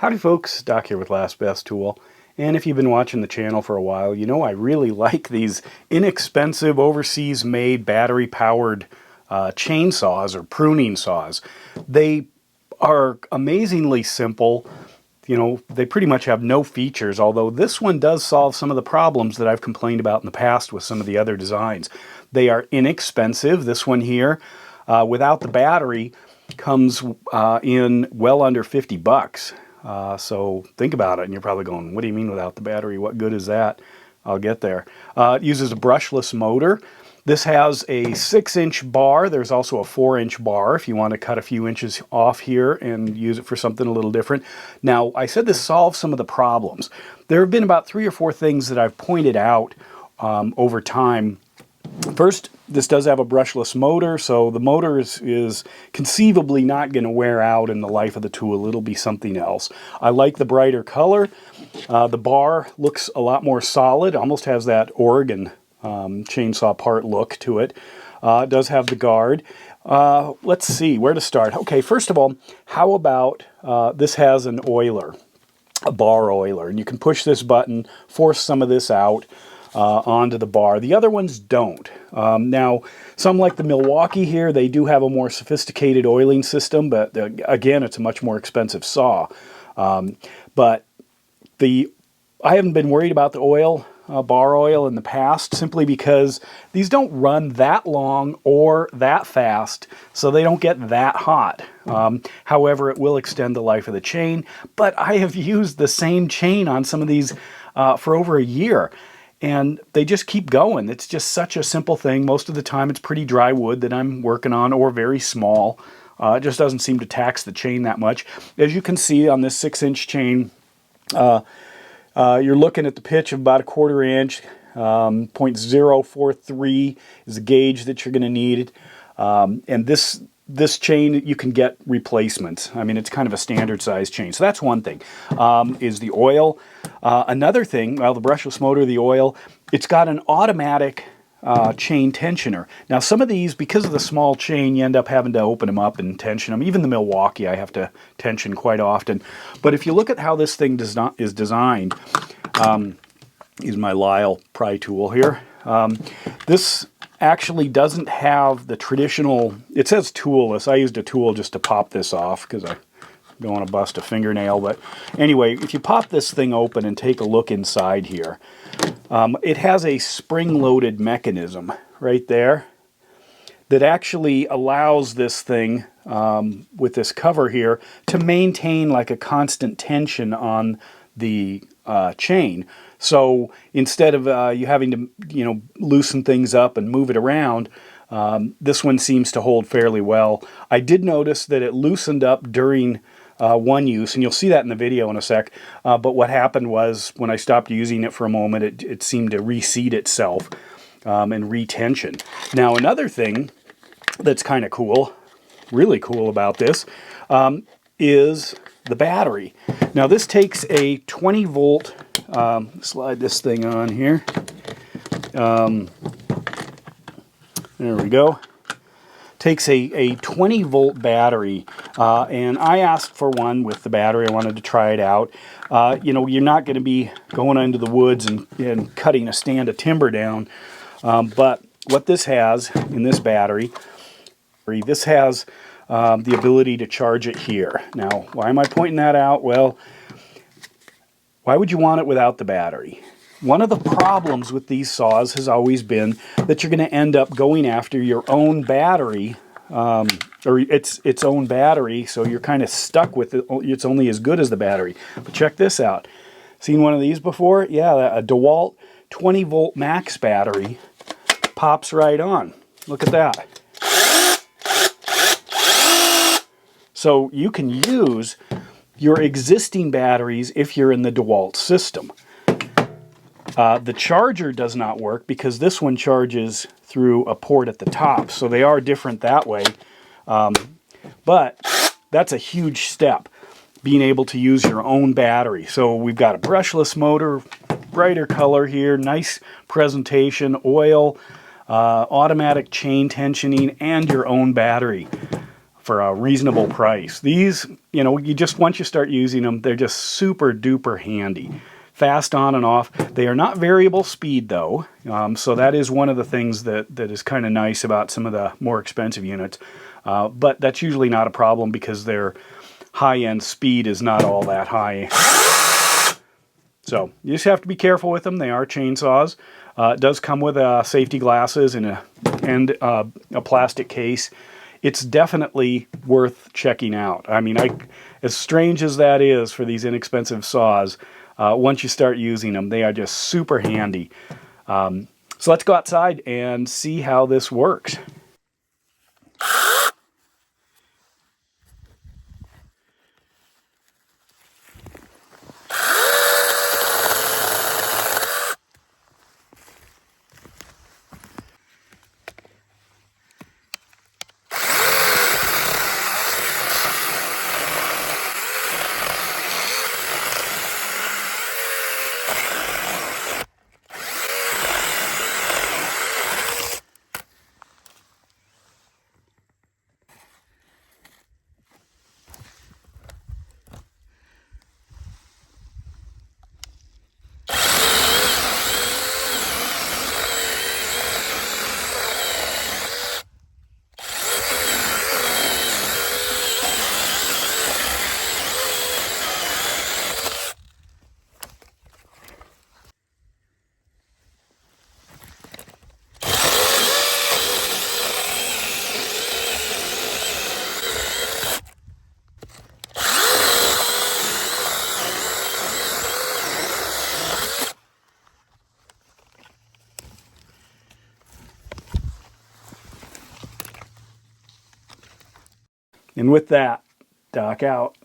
Howdy folks, Doc here with Last Best Tool. And if you've been watching the channel for a while, you know I really like these inexpensive, overseas-made, battery-powered chainsaws or pruning saws. They are amazingly simple. You know, they pretty much have no features, although this one does solve some of the problems that I've complained about in the past with some of the other designs. They are inexpensive. This one here, without the battery, comes in well under 50 bucks. So think about it, and you're probably going, what do you mean without the battery? What good is that? I'll get there. It uses a brushless motor. This has a 6-inch bar. There's also a 4-inch bar if you want to cut a few inches off here and use it for something a little different. Now, I said this solves some of the problems. There have been about 3 or 4 things that I've pointed out over time. First, this does have a brushless motor, so the motor is conceivably not going to wear out in the life of the tool. It'll be something else. I like the brighter color. The bar looks a lot more solid, almost has that Oregon chainsaw part look to it. It does have the guard. Let's see, where to start? Okay, first of all, how about this has an oiler, a bar oiler, and you can push this button, force some of this out onto the bar. The other ones don't. Now, some like the Milwaukee here, they do have a more sophisticated oiling system, but again, it's a much more expensive saw. But I haven't been worried about the oil, bar oil in the past, simply because these don't run that long or that fast, so they don't get that hot. However, it will extend the life of the chain, but I have used the same chain on some of these for over a year. And they just keep going. It's just such a simple thing. Most of the time it's pretty dry wood that I'm working on, or very small. It just doesn't seem to tax the chain that much. As you can see on this 6-inch chain, you're looking at the pitch of about 1/4 inch. 0.043 is the gauge that you're going to need. And this chain, you can get replacements. I mean, it's kind of a standard size chain. So that's one thing, is the oil. Another thing, well, the brushless motor, the oil, it's got an automatic chain tensioner. Now, some of these, because of the small chain, you end up having to open them up and tension them. Even the Milwaukee, I have to tension quite often. But if you look at how this thing is designed, use my Lyle pry tool here. This actually doesn't have the traditional, it says toolless. I used a tool just to pop this off because I don't want to bust a fingernail. But anyway, if you pop this thing open and take a look inside here, it has a spring-loaded mechanism right there that actually allows this thing, with this cover here, to maintain like a constant tension on the chain. So instead of you having to, loosen things up and move it around, this one seems to hold fairly well. I did notice that it loosened up during one use, and you'll see that in the video in a sec. But what happened was, when I stopped using it for a moment, it seemed to reseat itself and retension. Now, another thing that's kind of cool, really cool about this, is the battery. Now, this takes a 20-volt, slide this thing on here. There we go. Takes a 20-volt battery, and I asked for one with the battery. I wanted to try it out. You're not going to be going into the woods and cutting a stand of timber down, but what this has in this battery, this has the ability to charge it here. Now, why am I pointing that out? Well, why would you want it without the battery? One of the problems with these saws has always been that you're going to end up going after your own battery, or its own battery, so you're kind of stuck with it. It's only as good as the battery. But check this out. Seen one of these before? Yeah, a DeWalt 20-volt max battery pops right on. Look at that. So you can use your existing batteries if you're in the DeWalt system. The charger does not work because this one charges through a port at the top, so they are different that way. But that's a huge step, being able to use your own battery. So we've got a brushless motor, brighter color here, nice presentation, oil, automatic chain tensioning, and your own battery. for a reasonable price. These, you know, once you start using them, they're just super duper handy. Fast on and off. They are not variable speed though, so that is one of the things that is kind of nice about some of the more expensive units. But that's usually not a problem because their high-end speed is not all that high. So you just have to be careful with them. They are chainsaws. It does come with safety glasses and a plastic case. It's definitely worth checking out. I mean, as strange as that is for these inexpensive saws, once you start using them, they are just super handy. So let's go outside and see how this works. And with that, Doc out.